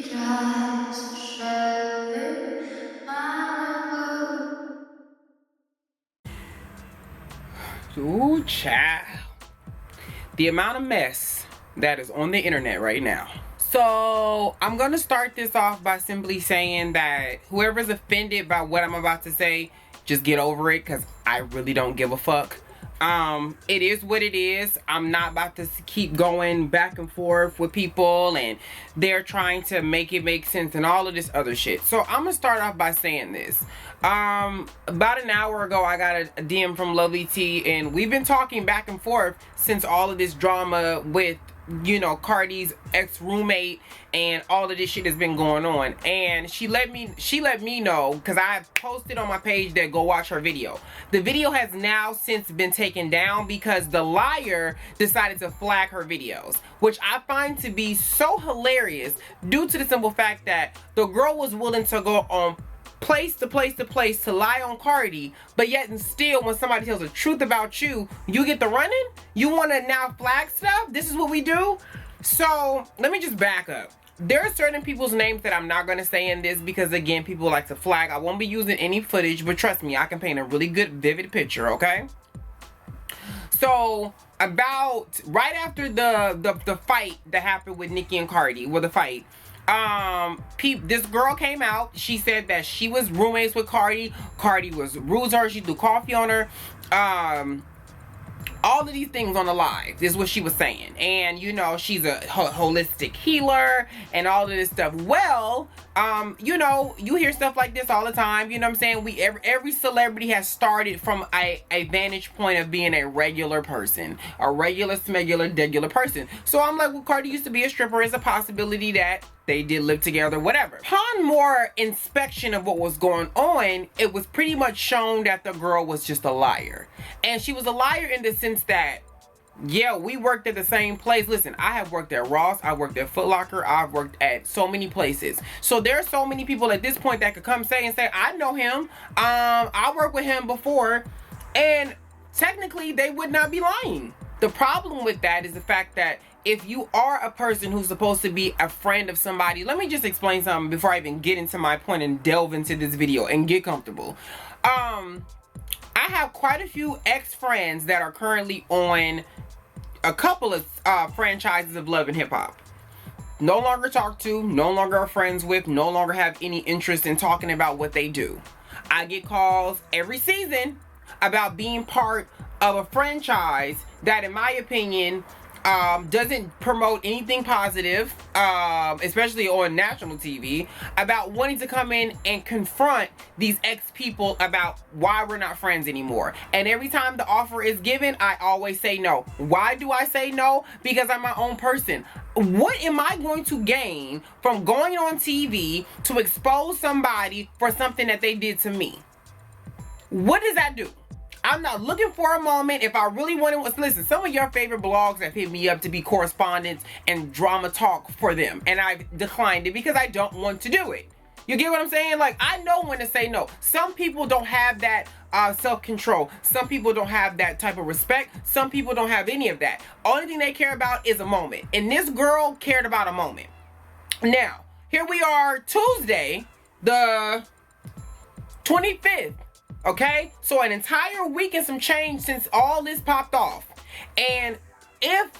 Just Shelley Malibu. Ooh, child. The amount of mess that is on the internet right now. So I'm gonna start this off by simply saying that whoever's offended by what I'm about to say, just get over it, because I really don't give a fuck. It is what it is. I'm not about to keep going back and forth with people and they're trying to make it make sense and all of this other shit. So I'm gonna start off by saying this. About an hour ago I got a DM from Lovely T, and we've been talking back and forth since all of this drama with, you know, Cardi's ex-roommate and all of this shit has been going on. And she let me know, because I posted on my page that go watch her video. The video has now since been taken down because the liar decided to flag her videos, which I find to be so hilarious due to the simple fact that the girl was willing to go on place to place to place to lie on Cardi, but yet and still when somebody tells the truth about you, you get the running? You want to now flag stuff? This is what we do? So let me just back up. There are certain people's names that I'm not going to say in this because, again, people like to flag. I won't be using any footage, but trust me, I can paint a really good vivid picture, okay? So about right after the fight that happened with Nicki and Cardi, well, the fight, this girl came out. She said that she was roommates with Cardi. Cardi was rude to her. She threw coffee on her. All of these things on the live. This is what she was saying. And, you know, she's a holistic healer and all of this stuff. Well, you know, you hear stuff like this all the time. You know what I'm saying? Every celebrity has started from a vantage point of being a regular person. A regular, smegular, degular person. So I'm like, well, Cardi used to be a stripper. It's a possibility that they did live together, whatever. Upon more inspection of what was going on, it was pretty much shown that the girl was just a liar. And she was a liar in the sense that, yeah, we worked at the same place. Listen, I have worked at Ross, I worked at Foot Locker, I've worked at so many places. So there are so many people at this point that could come say, I know him, I worked with him before, and technically they would not be lying. The problem with that is the fact that if you are a person who's supposed to be a friend of somebody, let me just explain something before I even get into my point and delve into this video and get comfortable. I have quite a few ex-friends that are currently on a couple of franchises of Love and Hip Hop. No longer talk to, no longer are friends with, no longer have any interest in talking about what they do. I get calls every season about being part of a franchise that, in my opinion, doesn't promote anything positive, especially on national TV, about wanting to come in and confront these ex-people about why we're not friends anymore. And every time the offer is given, I always say no. Why do I say no? Because I'm my own person. What am I going to gain from going on TV to expose somebody for something that they did to me? What does that do? I'm not looking for a moment. If I really want to listen, some of your favorite blogs have hit me up to be correspondents and drama talk for them, and I've declined it because I don't want to do it. You get what I'm saying? Like, I know when to say no. Some people don't have that self-control. Some people don't have that type of respect. Some people don't have any of that. Only thing they care about is a moment, and this girl cared about a moment. Now, here we are, Tuesday, the 25th. Okay, so an entire week and some change since all this popped off. And if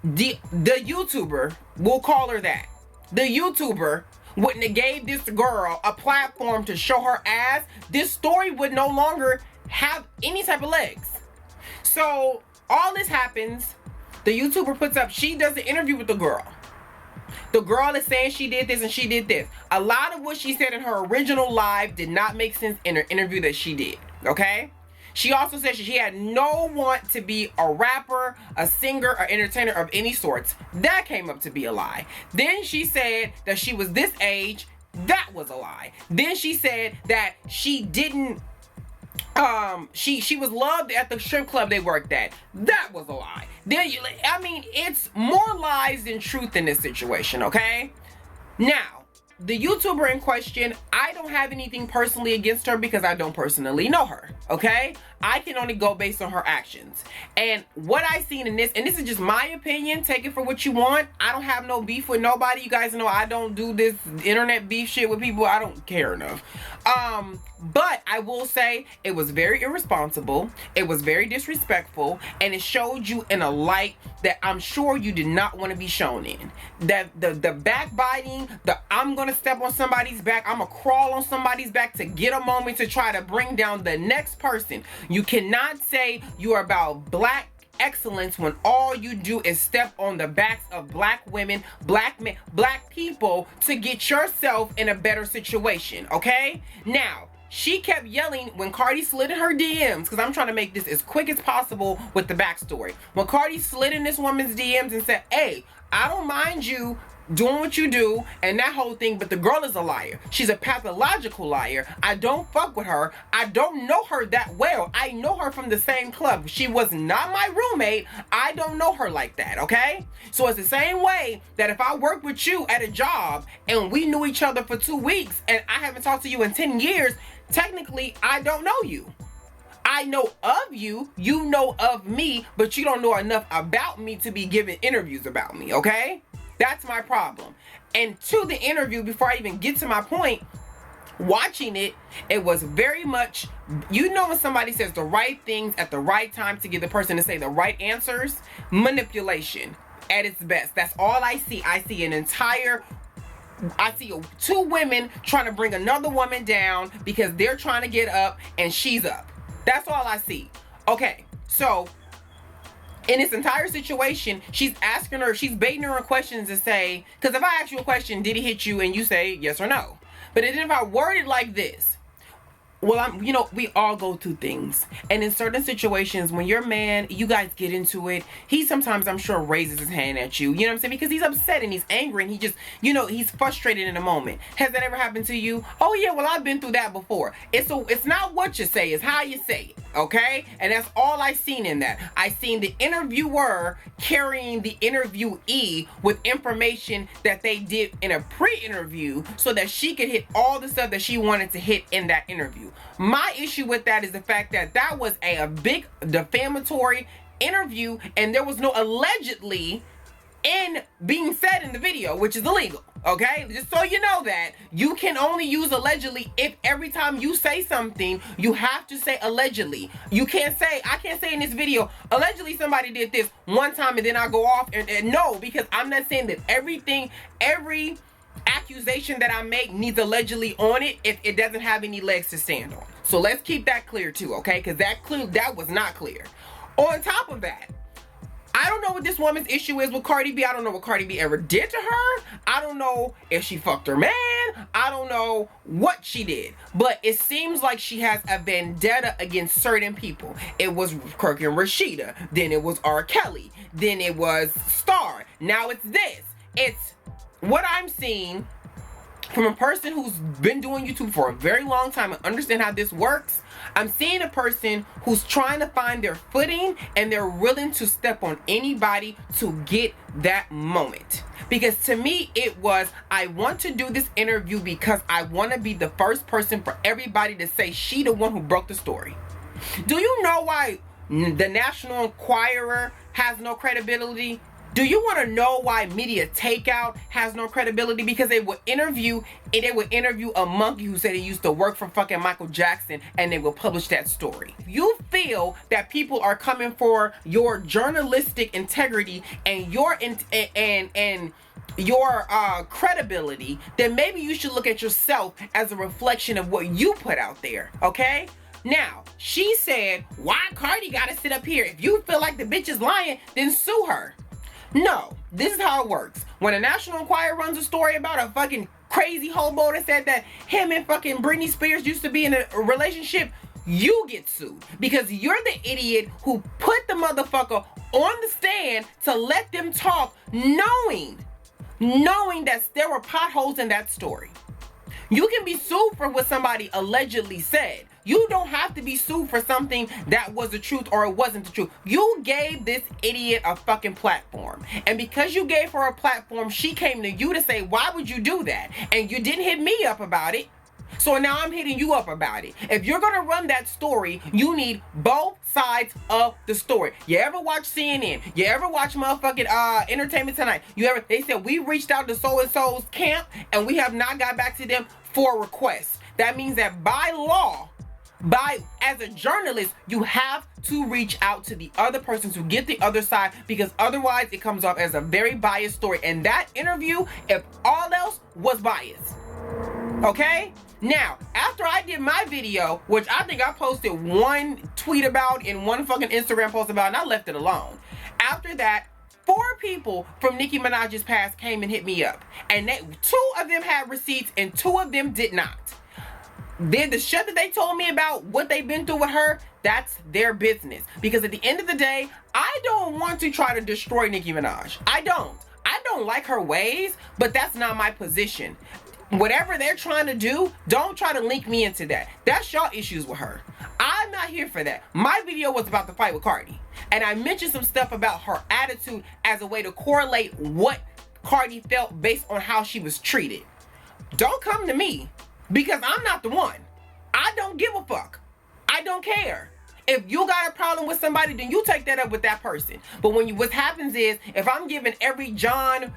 the YouTuber, we'll call her that, the YouTuber wouldn't have gave this girl a platform to show her ass, this story would no longer have any type of legs. So all this happens, the YouTuber puts up, she does an interview with the girl. The girl is saying she did this and she did this. A lot of what she said in her original live did not make sense in her interview that she did, okay? She also said she had no want to be a rapper, a singer, or entertainer of any sorts. That came up to be a lie. Then she said that she was this age. That was a lie. Then she said that she didn't she was loved at the strip club they worked at. That was a lie. I mean, it's more lies than truth in this situation, okay? Now, the YouTuber in question, I don't have anything personally against her because I don't personally know her, okay? I can only go based on her actions. And what I seen in this, and this is just my opinion, take it for what you want. I don't have no beef with nobody. You guys know I don't do this internet beef shit with people. I don't care enough. But I will say it was very irresponsible. It was very disrespectful, and it showed you in a light that I'm sure you did not want to be shown in. That the backbiting, the I'm gonna step on somebody's back, I'm gonna crawl on somebody's back to get a moment to try to bring down the next person. You cannot say you are about black excellence when all you do is step on the backs of black women, black men, black people to get yourself in a better situation, okay? Now, she kept yelling when Cardi slid in her DMs, because I'm trying to make this as quick as possible with the backstory. When Cardi slid in this woman's DMs and said, hey, I don't mind you doing what you do and that whole thing, but the girl is a liar. She's a pathological liar. I don't fuck with her. I don't know her that well. I know her from the same club. She was not my roommate. I don't know her like that, okay? So it's the same way that if I work with you at a job and we knew each other for 2 weeks and I haven't talked to you in 10 years, technically I don't know you. I know of you, you know of me, but you don't know enough about me to be giving interviews about me, okay? That's my problem. And to the interview, before I even get to my point, watching it, it was very much, you know, when somebody says the right things at the right time to get the person to say the right answers, manipulation at its best. That's all I see. I see two women trying to bring another woman down because they're trying to get up and she's up. That's all I see. Okay, so in this entire situation, she's baiting her questions to say, because if I ask you a question, did he hit you, and you say yes or no. But if I word it like this, well, we all go through things. And in certain situations, when you're man, you guys get into it. He sometimes, I'm sure, raises his hand at you. You know what I'm saying? Because he's upset and he's angry and he just, he's frustrated in a moment. Has that ever happened to you? Oh, yeah, well, I've been through that before. It's not what you say, it's how you say it, okay? And that's all I seen in that. I seen the interviewer carrying the interviewee with information that they did in a pre-interview so that she could hit all the stuff that she wanted to hit in that interview. My issue with that is the fact that that was a big defamatory interview and there was no allegedly in being said in the video, which is illegal, okay? Just so you know that. You can only use allegedly if every time you say something, you have to say allegedly. I can't say in this video, allegedly somebody did this one time and then I go off and no, because I'm not saying that every accusation that I make needs allegedly on it if it doesn't have any legs to stand on. So let's keep that clear too, okay? Because that was not clear. On top of that, I don't know what this woman's issue is with Cardi B. I don't know what Cardi B ever did to her. I don't know if she fucked her man. I don't know what she did. But it seems like she has a vendetta against certain people. It was Kirk and Rashida. Then it was R. Kelly. Then it was Star. Now it's this. It's what I'm seeing from a person who's been doing YouTube for a very long time and understand how this works. I'm seeing a person who's trying to find their footing and they're willing to step on anybody to get that moment. Because to me, it was, I want to do this interview because I want to be the first person for everybody to say she the one who broke the story. Do you know why the National Enquirer has no credibility? Do you want to know why Media Takeout has no credibility? Because they would interview a monkey who said he used to work for fucking Michael Jackson and they will publish that story. If you feel that people are coming for your journalistic integrity and your credibility, then maybe you should look at yourself as a reflection of what you put out there, okay? Now, she said, why Cardi gotta sit up here? If you feel like the bitch is lying, then sue her. No, this is how it works. When a National Enquirer runs a story about a fucking crazy hobo that said that him and fucking Britney Spears used to be in a relationship, you get sued because you're the idiot who put the motherfucker on the stand to let them talk, knowing that there were potholes in that story. You can be sued for what somebody allegedly said. You don't have to be sued for something that was the truth or it wasn't the truth. You gave this idiot a fucking platform. And because you gave her a platform, she came to you to say, why would you do that? And you didn't hit me up about it. So now I'm hitting you up about it. If you're gonna run that story, you need both sides of the story. You ever watch CNN? You ever watch motherfucking Entertainment Tonight? They said we reached out to so-and-so's camp and we have not got back to them for a request. That means that by law, as a journalist, you have to reach out to the other person to get the other side, because otherwise it comes off as a very biased story. And that interview, if all else, was biased. Okay? Now, after I did my video, which I think I posted one tweet about and one fucking Instagram post about, and I left it alone. After that, 4 people from Nicki Minaj's past came and hit me up. And 2 of them had receipts and 2 of them did not. Then the shit that they told me about what they've been through with her, that's their business. Because at the end of the day, I don't want to try to destroy Nicki Minaj. I don't like her ways, but that's not my position. Whatever they're trying to do, don't try to link me into that. That's your issues with her. I'm not here for that. My video was about the fight with Cardi. And I mentioned some stuff about her attitude as a way to correlate what Cardi felt based on how she was treated. Don't come to me. Because I'm not the one. I don't give a fuck. I don't care. If you got a problem with somebody, then you take that up with that person. But what happens is, if I'm giving every John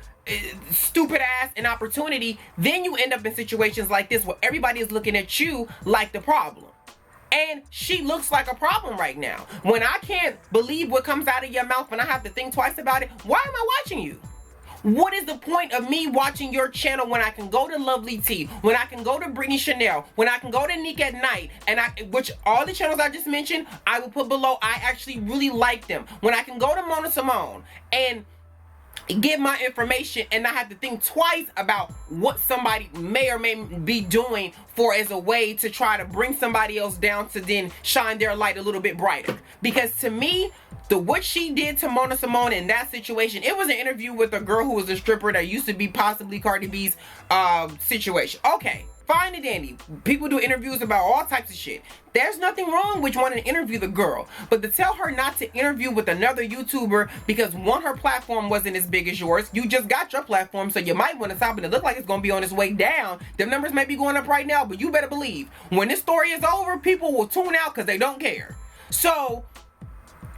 stupid ass an opportunity, then you end up in situations like this where everybody is looking at you like the problem. And she looks like a problem right now. When I can't believe what comes out of your mouth, when I have to think twice about it, why am I watching you? What is the point of me watching your channel when I can go to Lovely T, when I can go to Brittany Chanel, when I can go to Nick at Night, and which all the channels I just mentioned, I will put below. I actually really like them. When I can go to Mona Simone and get my information and not have to think twice about what somebody may or may be doing as a way to try to bring somebody else down to then shine their light a little bit brighter. Because to me, what she did to Mona Simone in that situation, it was an interview with a girl who was a stripper that used to be possibly Cardi B's situation. Okay, fine and dandy. People do interviews about all types of shit. There's nothing wrong with wanting to interview the girl. But to tell her not to interview with another YouTuber because one, her platform wasn't as big as yours. You just got your platform, so you might want to stop, and it look like it's going to be on its way down. The numbers may be going up right now, but you better believe when this story is over, people will tune out because they don't care. So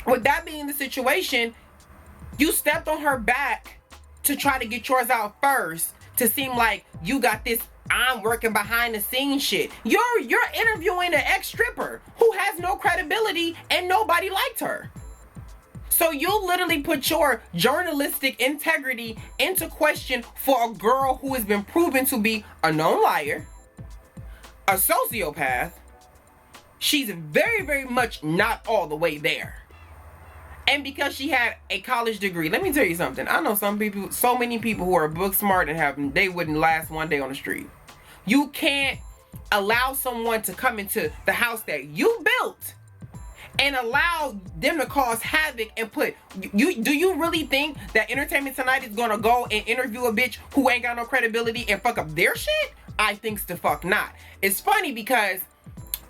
with that being the situation, you stepped on her back to try to get yours out first, to seem like you got this I'm working behind the scenes shit. You're interviewing an ex-stripper who has no credibility and nobody liked her. So you literally put your journalistic integrity into question for a girl who has been proven to be a known liar, a sociopath. She's very, very much not all the way there. And because she had a college degree, let me tell you something. I know so many people who are book smart and they wouldn't last one day on the street. You can't allow someone to come into the house that you built and allow them to cause havoc and do you really think that Entertainment Tonight is gonna go and interview a bitch who ain't got no credibility and fuck up their shit? I think's the fuck not. It's funny because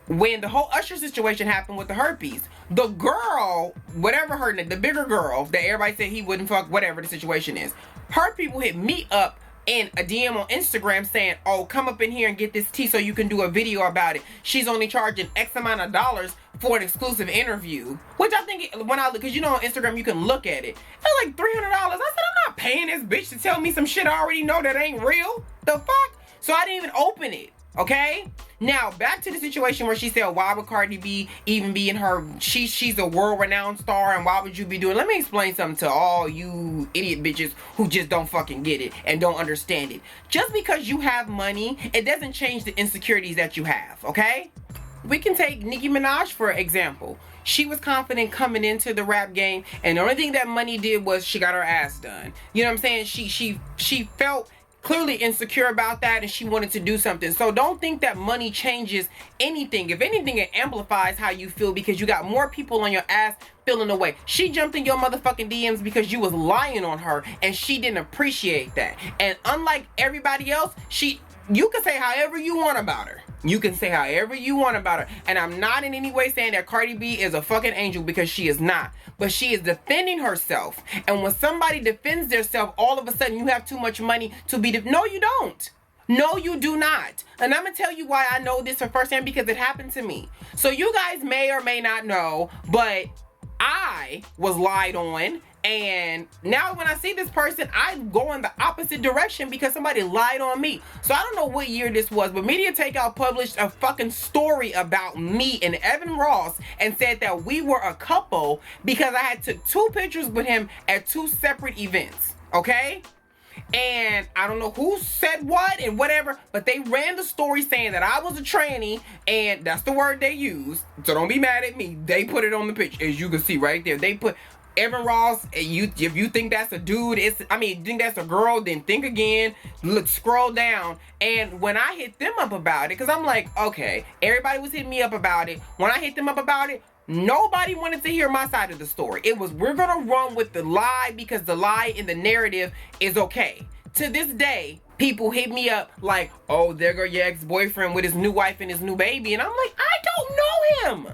when the whole Usher situation happened with the herpes, the girl, whatever her name, the bigger girl that everybody said he wouldn't fuck, whatever the situation is, her people hit me up in a DM on Instagram saying, oh, come up in here and get this tea so you can do a video about it. She's only charging X amount of dollars for an exclusive interview. Which I think, because you know on Instagram you can look at it. It's like $300. I said, I'm not paying this bitch to tell me some shit I already know that ain't real. The fuck? So I didn't even open it. Okay? Now, back to the situation where she said, why would Cardi B even be in her, she's a world-renowned star, and why would you be doing, let me explain something to all you idiot bitches who just don't fucking get it and don't understand it. Just because you have money, it doesn't change the insecurities that you have, okay? We can take Nicki Minaj for example. She was confident coming into the rap game, and the only thing that money did was she got her ass done. You know what I'm saying? She felt clearly insecure about that, and she wanted to do something. So don't think that money changes anything. If anything, it amplifies how you feel because you got more people on your ass feeling away. She jumped in your motherfucking DMs because you was lying on her, and she didn't appreciate that. And unlike everybody else, you can say however you want about her. You can say however you want about her. And I'm not in any way saying that Cardi B is a fucking angel, because she is not. But she is defending herself. And when somebody defends themselves, all of a sudden you have too much money to be... No, you don't. No, you do not. And I'm going to tell you why I know this for firsthand, because it happened to me. So you guys may or may not know, but I was lied on. And now when I see this person, I go in the opposite direction because somebody lied on me. So I don't know what year this was, but Media Takeout published a fucking story about me and Evan Ross and said that we were a couple because I had took 2 pictures with him at 2 separate events. Okay? And I don't know who said what and whatever, but they ran the story saying that I was a tranny, and that's the word they used. So don't be mad at me. They put it on the picture, as you can see right there. They put Evan Ross. If you think that's a dude, think that's a girl, then think again. Look, scroll down. And when I hit them up about it, because I'm like, okay, everybody was hitting me up about it. When I hit them up about it, nobody wanted to hear my side of the story. It was, we're gonna run with the lie because the lie in the narrative is okay. To this day, people hit me up like, oh, there go your ex-boyfriend with his new wife and his new baby. And I'm like, I don't know him.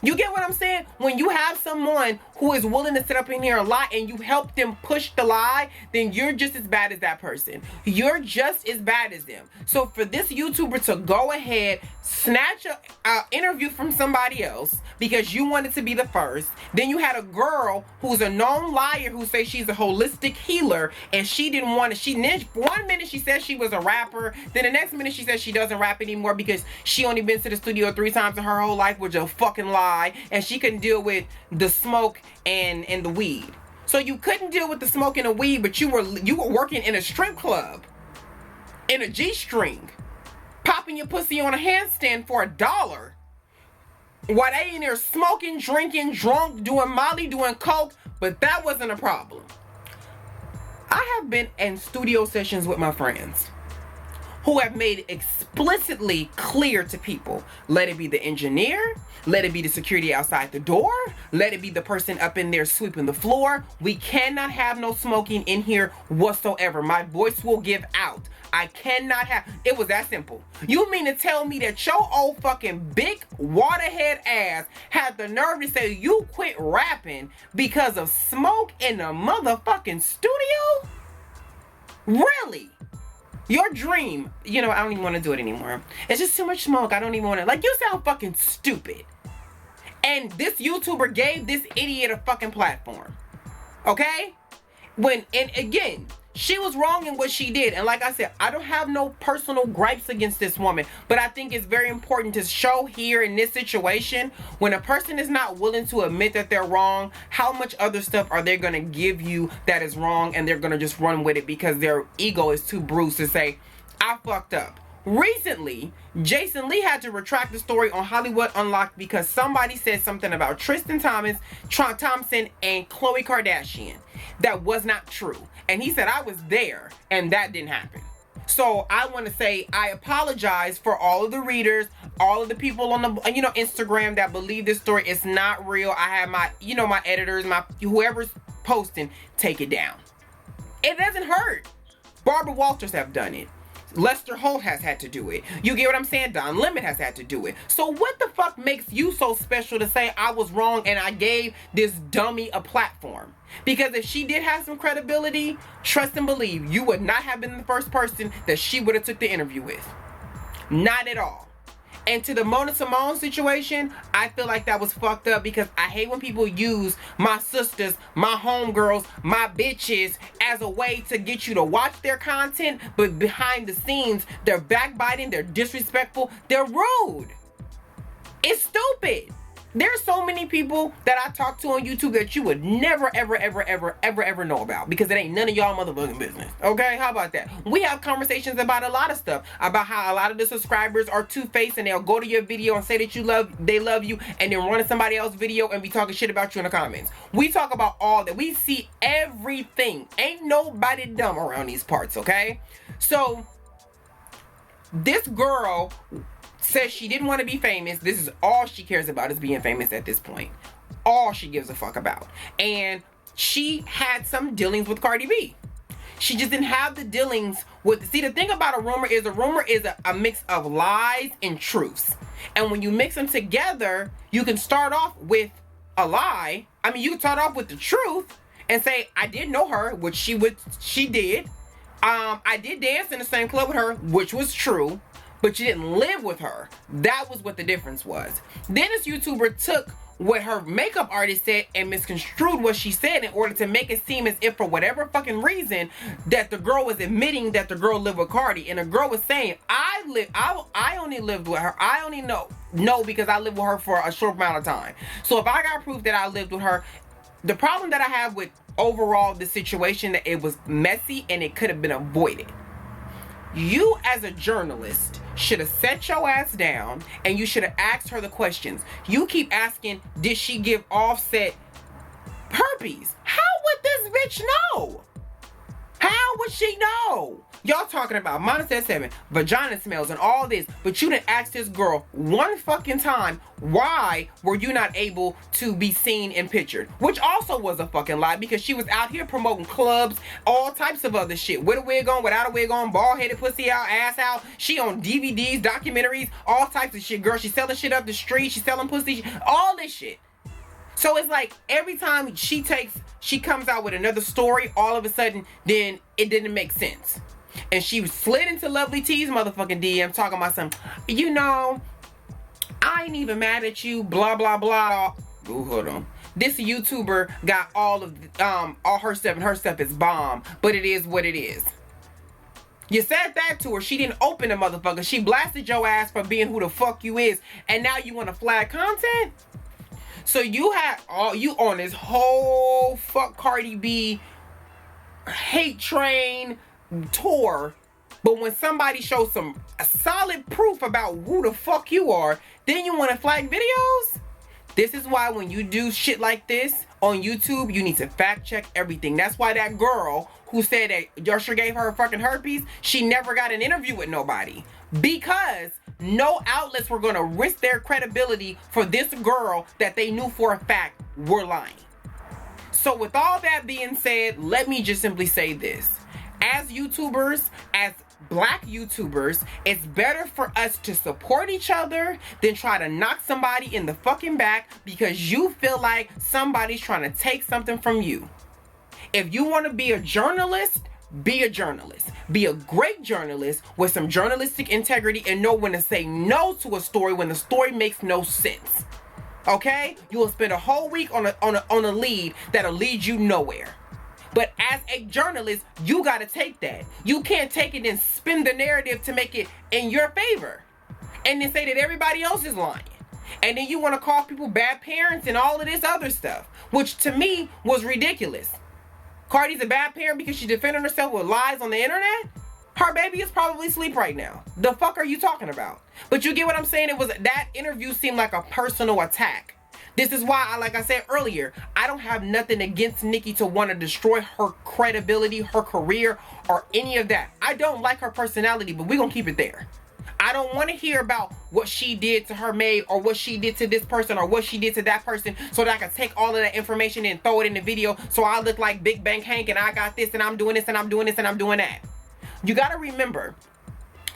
You get what I'm saying? When you have someone who is willing to sit up in here and lie and you help them push the lie, then you're just as bad as that person. You're just as bad as them. So for this YouTuber to go ahead, snatch an interview from somebody else because you wanted to be the first, then you had a girl who's a known liar who says she's a holistic healer, and she didn't want to, one minute she said she was a rapper, then the next minute she says she doesn't rap anymore because she only been to the studio 3 times in her whole life, which is a fucking lie, and she couldn't deal with the smoke and the weed. So you couldn't deal with the smoke and the weed, but you were working in a strip club in a G-string, popping your pussy on a handstand for $1 while they in there smoking, drinking, drunk, doing Molly, doing coke. But that wasn't a problem. I have been in studio sessions with my friends who have made explicitly clear to people, let it be the engineer, let it be the security outside the door, let it be the person up in there sweeping the floor. We cannot have no smoking in here whatsoever. My voice will give out. I cannot have, it was that simple. You mean to tell me that your old fucking big waterhead ass had the nerve to say you quit rapping because of smoke in the motherfucking studio? Really? Your dream, I don't even want to do it anymore. It's just too much smoke. I don't even want to, like, you sound fucking stupid. And this YouTuber gave this idiot a fucking platform. Okay? And again, she was wrong in what she did. And like I said, I don't have no personal gripes against this woman, but I think it's very important to show here in this situation, when a person is not willing to admit that they're wrong, how much other stuff are they going to give you that is wrong, and they're going to just run with it because their ego is too bruised to say, I fucked up. Recently, Jason Lee had to retract the story on Hollywood Unlocked because somebody said something about Tristan Thompson and Khloe Kardashian that was not true. And he said, I was there and that didn't happen. So I want to say I apologize for all of the readers, all of the people on the Instagram that believe this story is not real. I have my my editors, my whoever's posting, take it down. It doesn't hurt. Barbara Walters have done it. Lester Holt has had to do it. You get what I'm saying? Don Lemon has had to do it. So what the fuck makes you so special to say I was wrong and I gave this dummy a platform? Because if she did have some credibility, trust and believe, you would not have been the first person that she would have took the interview with. Not at all. And to the Mona Simone situation, I feel like that was fucked up because I hate when people use my sisters, my homegirls, my bitches as a way to get you to watch their content, but behind the scenes, they're backbiting, they're disrespectful, they're rude. It's stupid. There's so many people that I talk to on YouTube that you would never, ever know about because it ain't none of y'all motherfucking business. Okay? How about that? We have conversations about a lot of stuff, about how a lot of the subscribers are two-faced and they'll go to your video and say that they love you, and then run to somebody else's video and be talking shit about you in the comments. We talk about all that. We see everything. Ain't nobody dumb around these parts, okay? So, this girl says she didn't want to be famous. This is all she cares about, is being famous at this point. All she gives a fuck about. And she had some dealings with Cardi B. She just didn't have the dealings with... See, the thing about a rumor is a mix of lies and truths. And when you mix them together, you can start off with a lie. I mean, you can start off with the truth and say, I did know her, which she did. I did dance in the same club with her, which was true, but you didn't live with her. That was what the difference was. Then this YouTuber took what her makeup artist said and misconstrued what she said in order to make it seem as if, for whatever fucking reason, that the girl was admitting that the girl lived with Cardi, and the girl was saying, I only lived with her. I only know because I lived with her for a short amount of time. So if I got proof that I lived with her, the problem that I have with overall the situation, that it was messy and it could have been avoided. You as a journalist should have set your ass down and you should have asked her the questions. You keep asking, did she give Offset herpes? How would this bitch know? How would she know? Y'all talking about Monica 7, vagina smells and all this, but you didn't ask this girl one fucking time, why were you not able to be seen and pictured? Which also was a fucking lie, because she was out here promoting clubs, all types of other shit. With a wig on, without a wig on, bald-headed, pussy out, ass out. She on DVDs, documentaries, all types of shit, girl. She selling shit up the street. She selling pussy, all this shit. So it's like every time she comes out with another story, all of a sudden, then it didn't make sense. And she slid into Lovely T's motherfucking DM talking about something, you know, I ain't even mad at you, blah, blah, blah. Ooh, hold on. This YouTuber got all her stuff, and her stuff is bomb, but it is what it is. You said that to her. She didn't open the motherfucker. She blasted your ass for being who the fuck you is, and now you want to flag content? So you on this whole fuck Cardi B hate train tour, but when somebody shows some solid proof about who the fuck you are, then you want to flag videos? This is why when you do shit like this on YouTube, you need to fact check everything. That's why that girl who said that Yusher gave her fucking herpes, she never got an interview with nobody, because no outlets were going to risk their credibility for this girl that they knew for a fact were lying. So with all that being said, let me just simply say this. As YouTubers, as black YouTubers, it's better for us to support each other than try to knock somebody in the fucking back because you feel like somebody's trying to take something from you. If you want to be a journalist, be a journalist. Be a great journalist with some journalistic integrity and know when to say no to a story when the story makes no sense. Okay? You will spend a whole week on a lead that'll lead you nowhere. But as a journalist, you got to take that. You can't take it and spin the narrative to make it in your favor. And then say that everybody else is lying. And then you want to call people bad parents and all of this other stuff, which to me was ridiculous. Cardi's a bad parent because she defended herself with lies on the internet? Her baby is probably asleep right now. The fuck are you talking about? But you get what I'm saying? It was, that interview seemed like a personal attack. This is why, like I said earlier, I don't have nothing against Nicki to want to destroy her credibility, her career, or any of that. I don't like her personality, but we're going to keep it there. I don't want to hear about what she did to her maid or what she did to this person or what she did to that person so that I can take all of that information and throw it in the video so I look like Big Bang Hank and I got this and I'm doing this and I'm doing this and I'm doing that. You got to remember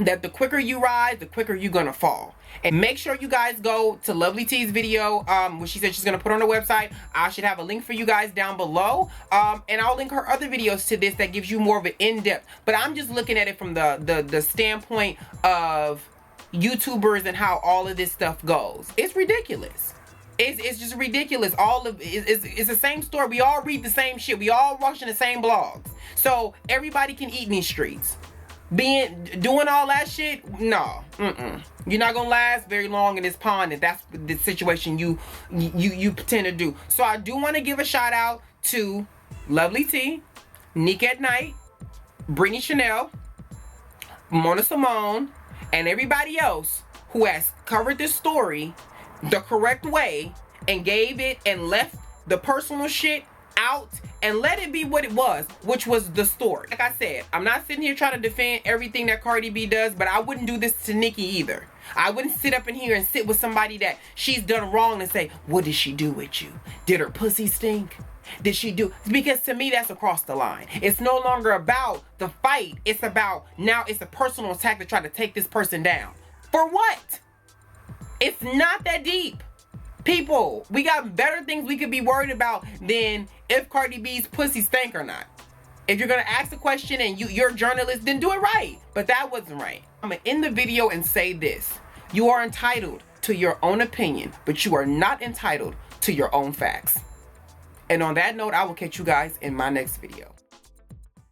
that the quicker you rise, the quicker you're going to fall. And make sure you guys go to Lovely T's video, which she said she's going to put on her website. I should have a link for you guys down below. And I'll link her other videos to this that gives you more of an in-depth. But I'm just looking at it from the standpoint of YouTubers and how all of this stuff goes. It's ridiculous. It's just ridiculous. It's the same story. We all read the same shit. We all watching the same blogs. So everybody can eat in these streets. Doing all that shit, no, you're not gonna last very long in this pond if that's the situation you pretend to do. So I do want to give a shout out to Lovely T, Nick at Night, Brittany Chanel, Mona Simone, and everybody else who has covered this story the correct way and gave it and left the personal shit out and let it be what it was, which was the story. Like I said, I'm not sitting here trying to defend everything that Cardi B does, but I wouldn't do this to Nicki either. I wouldn't sit up in here and sit with somebody that she's done wrong and say, what did she do with you? Did her pussy stink? Did she do? Because to me, that's across the line. It's no longer about the fight. It's about, now it's a personal attack to try to take this person down. For what? It's not that deep. People, we got better things we could be worried about than if Cardi B's pussy stank or not. If you're gonna ask a question and you're a journalist, then do it right. But that wasn't right. I'm gonna end the video and say this. You are entitled to your own opinion, but you are not entitled to your own facts. And on that note, I will catch you guys in my next video.